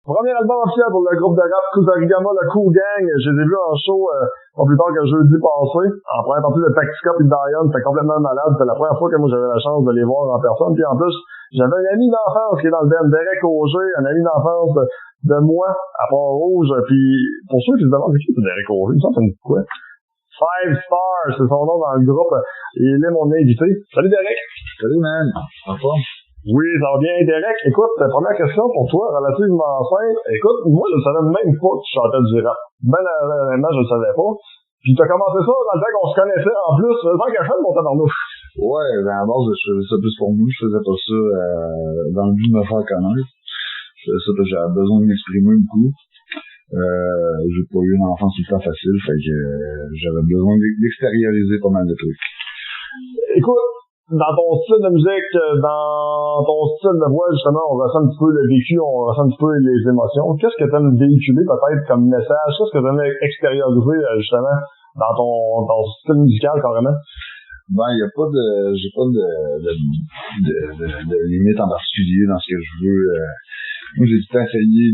Premier album officiel pour le groupe de rap Kusarigama, le Cool Gang. Je les ai vus en show pas plus tard que jeudi passé. En première partie de Tactica et de Diane, c'était complètement malade. C'était la première fois que moi j'avais la chance de les voir en personne. Puis en plus, j'avais un ami d'enfance qui est dans le band, Derek Auger, un ami d'enfance de moi à Port-Rouge. Puis pour ceux qui se demandent qui c'est Derek Auger, ça me dit quoi? Five Stars, c'est son nom dans le groupe. Il est mon invité. Salut Derek! Salut man! Bonsoir. Oui, ça va bien, Derek. Écoute, première question pour toi, relativement simple. Écoute, moi, je ne savais même pas que tu chantais du rap. Ben, honnêtement, je ne le savais pas. Puis t'as commencé ça dans le temps qu'on se connaissait en plus, sans qu'à faire de mon tabarnouche. Ouais, ben à base, je faisais ça plus pour moi. Je faisais pas ça dans le but de me faire connaître. Je faisais ça parce que j'avais besoin de m'exprimer beaucoup. J'ai pas eu une enfance tout le temps facile, fait que j'avais besoin d'extérioriser pas mal de trucs. Écoute, dans ton style de musique, dans ton style de voix, justement, on ressent un petit peu le vécu, on ressent un petit peu les émotions. Qu'est-ce que tu aimes véhiculer peut-être comme message? Qu'est-ce que tu aimes extérioriser, justement, dans ton style musical, carrément? Ben, j'ai pas de limite en particulier dans ce que je veux. Moi, j'ai tout le temps essayé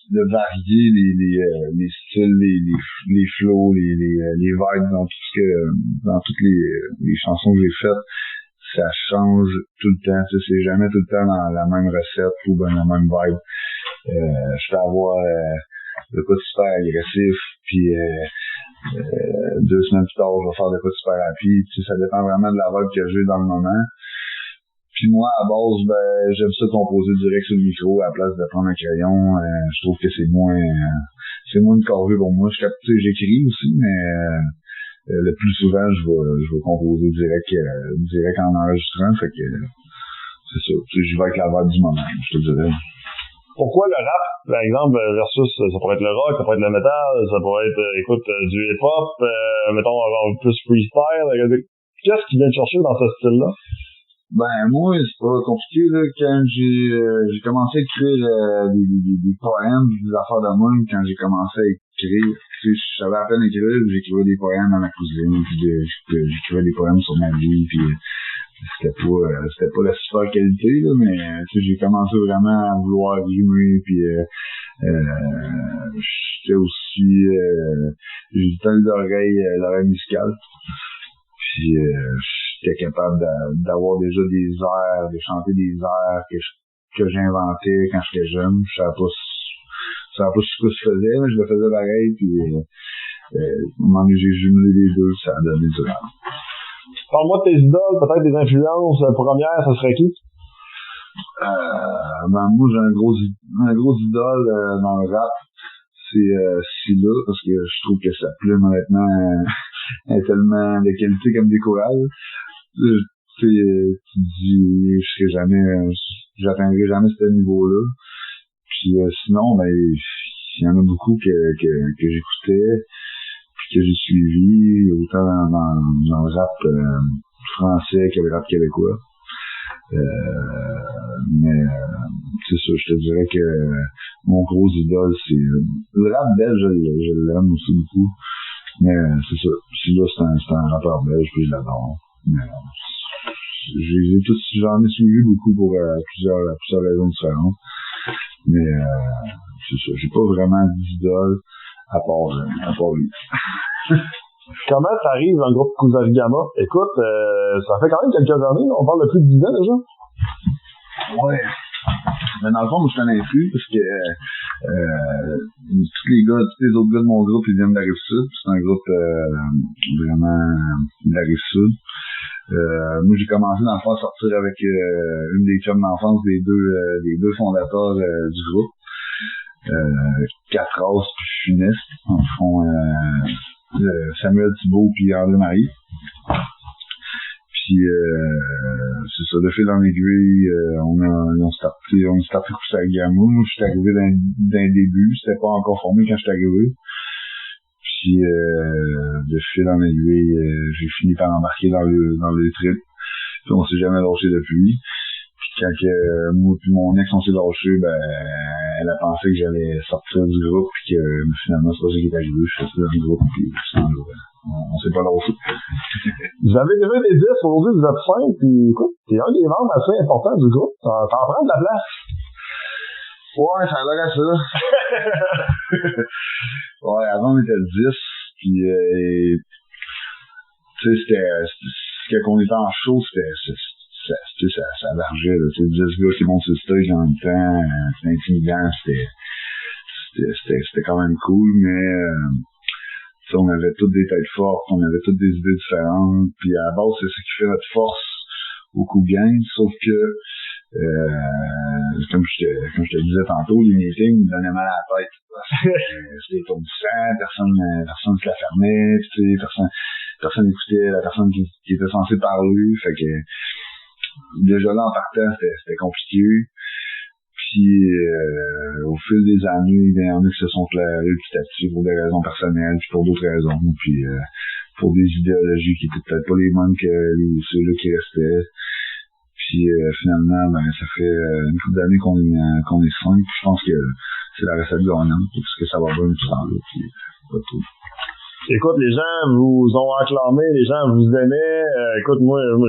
de varier les styles, les flows, les vibes dans toutes les chansons que j'ai faites. Ça change tout le temps, tu sais, c'est jamais tout le temps dans la même recette ou dans la même vibe. Je peux avoir de quoi super agressif, puis 2 semaines plus tard, je vais faire de quoi super rapide. Tu sais, ça dépend vraiment de la vibe que j'ai dans le moment. Puis moi, à base, ben, j'aime ça composer direct sur le micro à la place de prendre un crayon. Je trouve que c'est moins une corvée pour moi. J'écris aussi, mais le plus souvent, je vais composer direct en enregistrant. Fait que c'est ça. Je vais avec la vibe du moment, je te dirais. Pourquoi le rap, par exemple, versus, ça pourrait être le rock, ça pourrait être le metal, ça pourrait être, du hip-hop, mettons, plus freestyle. Qu'est-ce qui vient te chercher dans ce style-là? Ben, moi, c'est pas compliqué, là. Quand j'ai commencé à écrire des poèmes, des affaires de moi, quand j'ai commencé à écrire, tu sais, je savais à peine écrire, j'écrivais des poèmes à ma cousine, puis j'écrivais des poèmes sur ma vie, puis c'était pas la super qualité, là, mais, tu sais, j'ai commencé vraiment à vouloir rimer, puis j'étais aussi, j'ai du temps l'oreille musicale, puis j'étais capable d'avoir déjà des airs, de chanter des airs que j'inventais quand j'étais jeune. Je savais pas ce que je faisais, mais je le faisais pareil, puis au moment où j'ai jumelé les deux, ça a donné du rap. Parle-moi de tes idoles, peut-être des influences premières, ça serait qui? Ben moi j'ai un gros idole dans le rap, c'est Silla, parce que je trouve que sa plume honnêtement est tellement de qualité comme des chorales. Tu dis j'atteindrai jamais ce niveau-là. Puis sinon, ben il y en a beaucoup que j'écoutais, puis que j'ai suivi, autant dans le rap français que le rap québécois. Mais c'est ça, je te dirais que mon gros idole, c'est le rap belge, je l'aime aussi beaucoup. Mais c'est ça, si là c'est un rappeur belge, puis je l'adore. Mais j'en ai suivi beaucoup pour plusieurs raisons différentes. Mais c'est ça, j'ai pas vraiment d'idole à part lui. Comment t'arrives dans le groupe Kusarigama? Écoute, ça fait quand même quelques années, on parle de plus de 10 ans déjà. Ouais. Mais dans le fond, moi, je suis un influx parce que tous les autres gars de mon groupe, ils viennent de la Rive-Sud. C'est un groupe vraiment de la Rive-Sud. Moi, j'ai commencé dans le fond à sortir avec une des chums d'enfance des deux fondateurs du groupe. Catras puis Funeste. En fond, Samuel Thibault puis André Marie. Puis c'est ça, de fil en aiguille, on a starté Kusarigama. Moi, je suis arrivé d'un début, c'était pas encore formé quand je suis arrivé. Puis de fil en aiguille, j'ai fini par embarquer dans le trip. Puis on s'est jamais lâché depuis. Puis quand moi puis mon ex on s'est lâché, ben elle a pensé que j'allais sortir du groupe, puis que finalement c'est pas ça qui est arrivé. Je suis resté dans le groupe, puis on s'est pas lâché. Vous avez déjà des disques, aujourd'hui vous êtes 5, puis écoute, t'es un des membres assez importants du groupe. T'en prends de la place. Ouais, ça a l'air à ça. Ouais, avant on était 10, puis tu sais, quand on était en show, ça vargeait, là. Tu sais, 10 gars qui montent sur le stage en même temps, c'était intimidant, c'était quand même cool, mais on avait toutes des têtes fortes, on avait toutes des idées différentes, puis à la base, c'est ce qui fait notre force au coup gang, sauf que comme je te disais tantôt, les meetings me donnaient mal à la tête. C'était étourdissant, personne se la fermait, tu sais, personne écoutait la personne qui était censée parler, fait que déjà là en partant c'était compliqué. Puis au fil des années, il y en a qui se sont clairés petit à petit pour des raisons personnelles, puis pour d'autres raisons, puis pour des idéologies qui étaient peut-être pas les mêmes que ceux-là qui restaient. Puis finalement, ben ça fait une couple d'années qu'on est 5, puis je pense que c'est la recette gagnante, parce que ça va bien tout temps là, puis pas tout. Écoute, les gens vous ont acclamé, les gens vous aimaient. Écoute, moi, vous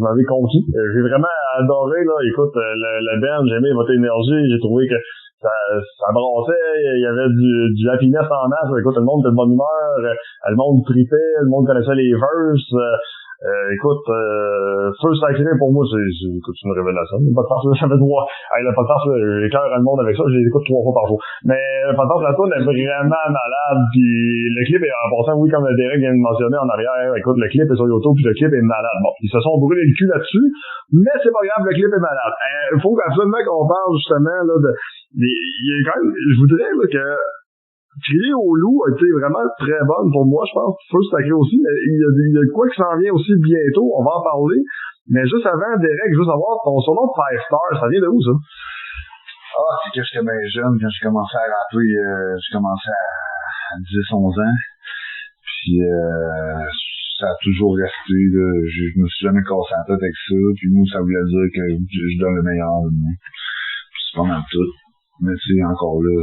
m'avez conquis. J'ai vraiment adoré, là. Écoute, le band, j'ai aimé votre énergie. J'ai trouvé que ça brassait. Il y avait du happiness en masse. Écoute, le monde était de bonne humeur. Le monde tripait. Le monde connaissait les verses. Écoute, Feu Sacré, pour moi, c'est une révélation. Le podcast, ça fait 3. Le podcast, j'écœure le monde avec ça, je les écoute 3 fois par jour. Mais le podcast, la tourne est vraiment malade, puis le clip est en passant, oui, comme Derek vient de mentionner en arrière, écoute, le clip est sur YouTube, puis le clip est malade. Bon, ils se sont brûlés le cul là-dessus, mais c'est pas grave, le clip est malade. Il faut absolument qu'on parle, justement, là, il y a quand même, je voudrais, là, que Crier au loup a été vraiment très bonne pour moi, je pense. Feu Sacré aussi, mais il y a quoi qui s'en vient aussi bientôt, on va en parler. Mais juste avant, Derek, je veux savoir, ton surnom de 5 Star, ça vient de où, ça? Ah, c'est que j'étais bien jeune, quand j'ai commencé à rapper, j'ai commencé à 10-11 ans. Puis ça a toujours resté, là, je me suis jamais cassé la tête avec ça, puis moi, ça voulait dire que je donne le meilleur de moi. Puis c'est pas mal tout. Mais tu sais, encore là,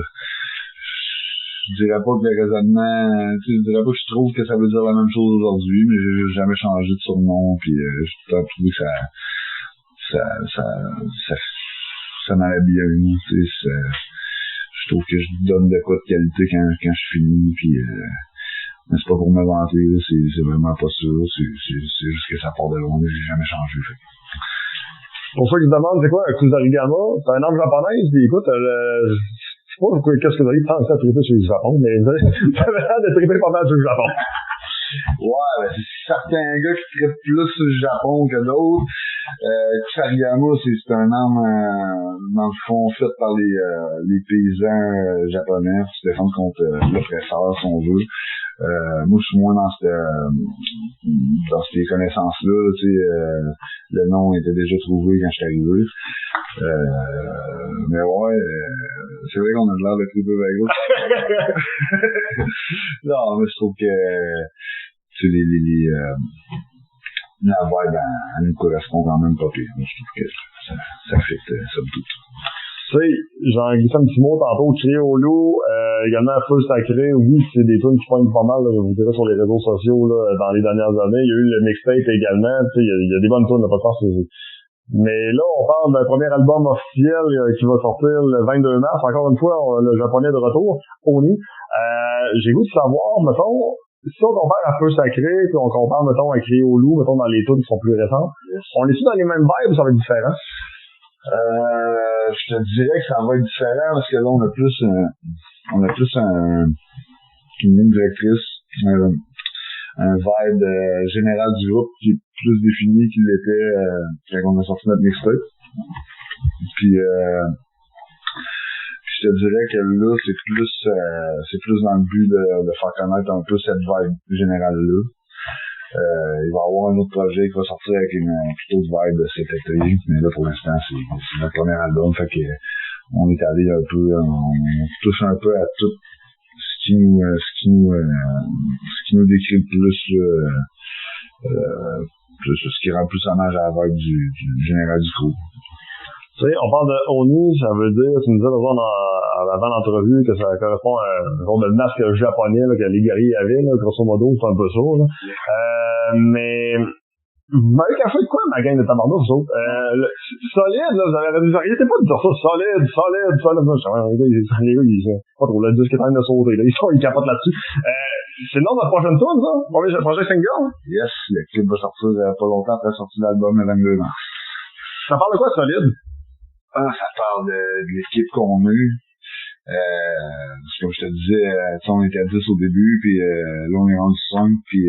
je dirais pas que le raisonnement, tu sais, je dirais pas que je trouve que ça veut dire la même chose aujourd'hui, mais j'ai jamais changé de surnom, puis j'ai tout le temps trouvé que ça m'allait bien, tu sais, je trouve que je donne de quoi de qualité quand je finis, puis mais c'est pas pour me vanter, là, c'est vraiment pas ça, c'est juste que ça part de loin, j'ai jamais changé, fait. Pour ceux qui se demandent c'est quoi un Kusarigama, c'est un nom japonais, puis écoute, je sais pas qu'est-ce que vous avez tant que ça à triper sur le Japon, mais ça avait l'air de triper pas mal sur le Japon. Ouais, ben, c'est certains gars qui trippent plus sur le Japon que d'autres. Kusarigama, c'est un nom, dans le fond, fait par les paysans japonais pour se défendre contre l'oppresseur, si on veut. Moi, je suis moins dans ces connaissances-là, tu sais, le nom était déjà trouvé quand je suis arrivé. Mais ouais, c'est vrai qu'on a de l'air de triper vers gauche. Non, mais je trouve que, tu sais, la vibe, elle nous correspond quand même pas pire. Je trouve que ça fait, somme toute. Tu sais, j'en glissé un petit mot tantôt, Crier au loup, également Feu Sacré, oui, c'est des tunes qui poignent pas mal, là, je vous dirais, sur les réseaux sociaux, là, dans les dernières années. Il y a eu le mixtape également, tu sais, il y a des bonnes tunes, là, pas de force. Mais là, on parle d'un premier album officiel qui va sortir le 22 mars. Encore une fois, le japonais de retour, Oni. J'ai goût de savoir, mettons, si on compare à Feu Sacré, puis on compare, mettons, à Crier au loup, mettons, dans les tunes qui sont plus récentes, on est-tu dans les mêmes vibes ou ça va être différent? Je te dirais que ça va être différent parce que là, on a plus une ligne directrice, un vibe général du groupe qui est plus défini qu'il l'était quand on a sorti notre mixtape. Puis je te dirais que là, c'est plus dans le but de faire connaître un peu cette vibe générale-là. Il va y avoir un autre projet qui va sortir avec une plutôt vibe de cet été, mais là pour l'instant c'est notre premier album, fait que on est allé un peu, on touche un peu à tout ce qui nous décrit le plus, ce qui rend plus hommage à la vibe du général du groupe. Tu sais, on parle de Oni, ça veut dire, tu nous disais avant l'entrevue que ça correspond à un genre de masque japonais là, que les guerriers avaient, là, grosso modo, c'est un peu ça. Là. Mais Vous m'avez caché de quoi, ma gang de tabarnouche, vous autres? Solide, là, vous arrêtez pas de dire ça, solide. Les gars, ils sont pas trop, le disque est en train de sauter, là. Ils capotent là-dessus. C'est le nom de la prochaine tour, ça? Prochain single? Yes, le clip va sortir pas longtemps après la sortie de l'album, le 22 mars. Ça parle de quoi, solide? Ça parle de l'équipe qu'on a eue. Comme je te disais, on était à 10 au début, puis là on est rendu 5, puis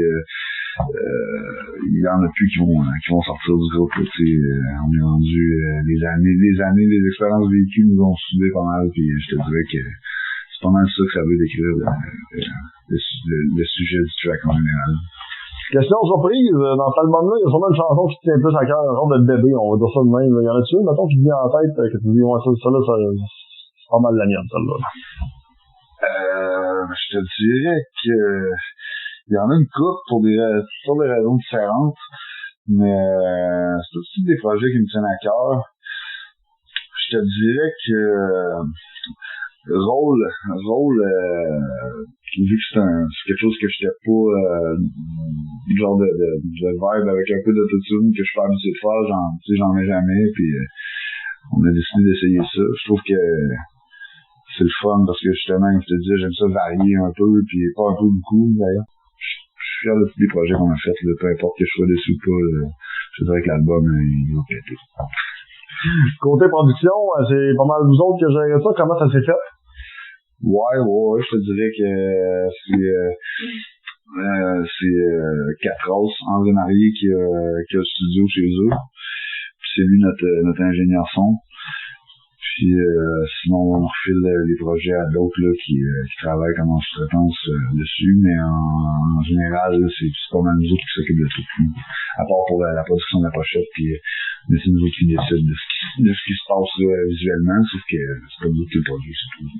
il y en a plus qui vont sortir du groupe. On est rendu les années, les expériences vécues nous ont soudé pas mal, puis je te dirais que c'est pas mal ça que ça veut décrire le sujet du track en général. Question surprise, dans cet album-là, il y a sûrement une chanson qui te tient plus à cœur, un genre de bébé, on va dire ça de même. Il y en a-tu une, mettons, qui te vient en tête, que tu dis, ouais, ça là, c'est pas mal la mienne, celle-là. Je te dirais que il y en a une couple pour des raisons différentes, mais c'est aussi des projets qui me tiennent à cœur. Je te dirais que rôle, vu que c'est quelque chose que j'étais pas genre de vibe avec un peu d'autotune que je suis pas habitué de faire, j'en ai jamais, puis on a décidé d'essayer ça. Je trouve que c'est le fun parce que justement, comme je te disais, j'aime ça varier un peu, puis pas un peu beaucoup d'ailleurs. Je suis fier de tous les projets qu'on a fait, peu importe que je sois dessus ou pas, je dirais que l'album il va péter. Côté production, c'est pas mal vous autres que gérez ça, comment ça s'est fait? Ouais, je te dirais que c'est Catros, André Marié qui a le studio chez eux. Puis c'est lui notre ingénieur son. Puis sinon on refile les projets à d'autres là qui travaillent comme en sous-traitance dessus, mais en général là, c'est pas mal nous autres qui s'occupent de tout. À part pour la production de la pochette, puis c'est nous autres qui décident de ce qui se passe là, visuellement, sauf que c'est pas nous autres qui le produisent, c'est tout.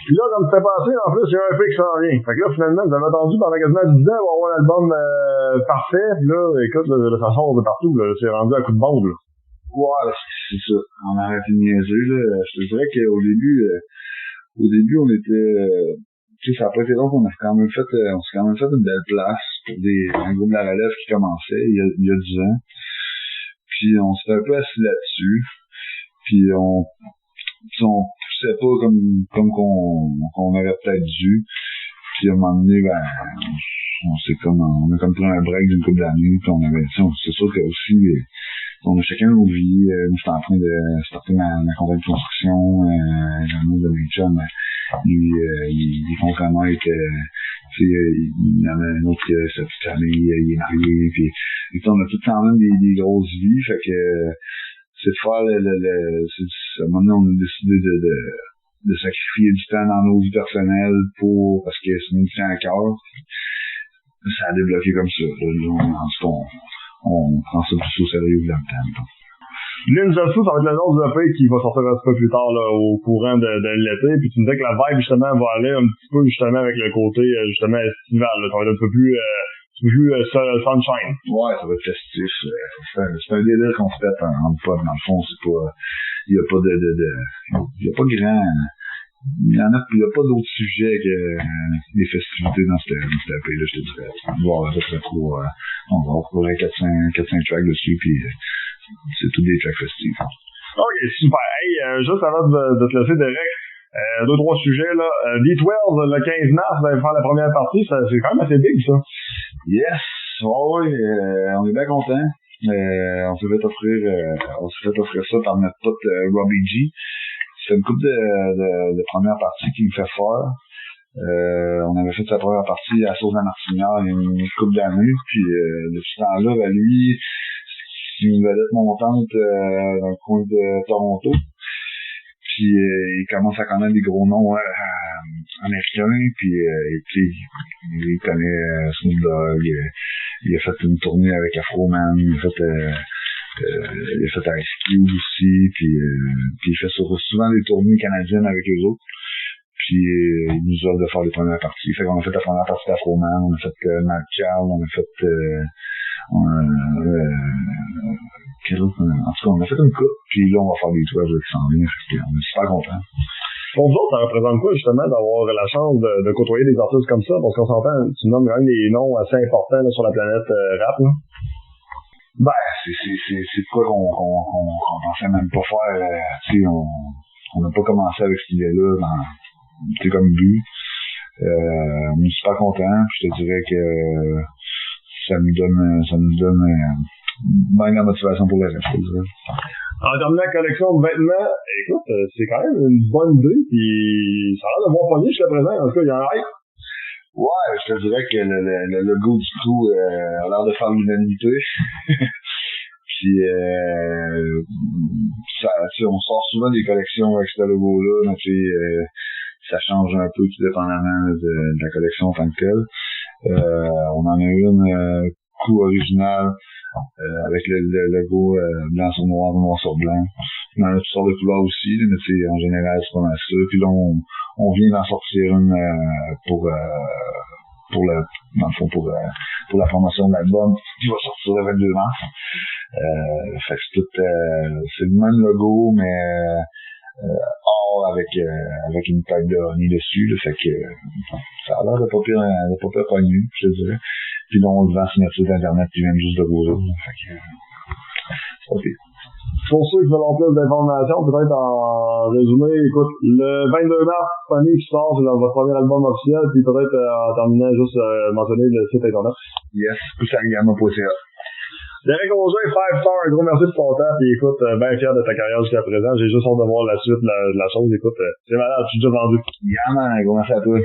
Puis là, comme c'était passé, en plus, il y a un EP qui s'en vient. Fait que là, finalement, vous avez attendu pendant quasiment 10 ans pour avoir un album parfait. Puis là, écoute, là, ça sort de partout. Là, c'est rendu à coup de bombe. Là. Ouais, c'est ça. On a arrêté de niaiser. Là. Je te dirais qu'au début, on était... tu sais, ça a pas été long qu'on a quand même fait une belle place pour un groupe de la relève qui commençait il y a 10 ans. Puis on s'était un peu assis là-dessus. Puis on poussait pas comme qu'on aurait peut-être dû. Puis à un moment donné, on a comme pris un break d'une couple d'années, puis c'est sûr que aussi, on a chacun nos vies. Moi, j'étais en train de starter ma compagnie de construction, j'ai un autre de mes chums, lui, il est contre-maître, il y en a un autre qui a sa petite famille, il est marié, puis on a tous quand même des grosses vies, fait que c'est de faire maintenant on a décidé de sacrifier du temps dans nos vies personnelles parce que ça nous tient à cœur. Ça a débloqué comme ça. En tout cas, on prend ça plus au sérieux dans le temps. L'une de ça va être le nom du EP qui va sortir un petit peu plus tard là, au courant de l'été. Puis tu me disais que la vibe justement va aller un petit peu justement avec le côté justement estival. Là. Ça va être un peu plus sunshine. Ouais, ça va être festif. C'est un délire qu'on se fait en pote. Dans le fond, c'est pas... Il y a pas il y a pas grand... Il y a pas d'autres sujets que les festivités dans cette EP-là, je te dirais. On va faire trop... on va recouvrir 4-5 tracks dessus, puis c'est tous des tracks festifs. Ok, super. Hey, juste avant de te laisser, Derek, 2-3 sujets, là. D12, le 15 mars, vous allez faire la première partie, c'est quand même assez big, ça. Yes! Ouais, on est bien contents. On s'est fait offrir ça par notre pote Robbie G. C'est une couple de première partie qui me fait fort. On avait fait sa première partie à Sauce-la-Martinière il y a une couple d'années, puis depuis ce temps-là, lui, c'est une vedette montante dans le coin de Toronto. Puis il commence à connaître des gros noms américains, puis il connaît Snoop Dogg, il a fait une tournée avec Afroman, il a fait Ice Cube aussi, puis il fait souvent des tournées canadiennes avec eux autres. Puis il nous offre de faire les premières parties. Fait qu'on a fait la première partie d'Afroman, on a fait Mad Cow, on a fait quel autre? En tout cas, on a fait une coupe, puis là on va faire des tours qui s'en viennent, on est super contents. Pour vous autres, ça représente quoi justement d'avoir la chance de côtoyer des artistes comme ça? Parce qu'on s'entend, tu nommes un des noms assez importants là, sur la planète rap. Là. Ben, c'est quoi qu'on pensait même pas faire, tu sais, on n'a pas commencé avec cette idée-là tu sais, comme but. On est super content, je te dirais que ça nous donne bien la motivation pour le reste, je dirais. En terminant la collection de vêtements, écoute, c'est quand même une bonne idée, puis ça a l'air de bon pogné jusqu'à présent. En tout cas, il y a un hype. Ouais, je te dirais que le logo du crew a l'air de faire l'unanimité. Puis on sort souvent des collections avec ce logo-là, donc ça change un peu tout dépendamment de la collection en tant que telle. On en a une crew originale avec le logo blanc sur noir, noir sur blanc. On en a toutes sortes de couleurs aussi, mais en général c'est pas mal ça. Puis là on vient d'en sortir une pour la promotion de l'album qui va sortir le 22 mars. Fait que c'est le même logo mais or avec une tête de honey dessus, là, fait que ça a l'air de pas pire connu, je te dirais. Puis là, on le vend sur notre site internet qui vient juste de rouvrir. Fait que c'est pas pire. Pour ceux qui veulent avoir plus d'informations, peut-être en résumé, écoute, le 22 mars, Funny qui sort, c'est votre premier album officiel, puis peut-être en terminant, juste mentionner le site internet. Yes, poussarigama.ca. Derek Auger, 5 stars, un gros merci de ton temps, puis écoute, bien fier de ta carrière jusqu'à présent. J'ai juste hâte de voir la suite de la chose. Écoute, c'est malade, je suis déjà vendu. Yeah, man, un gros merci à toi.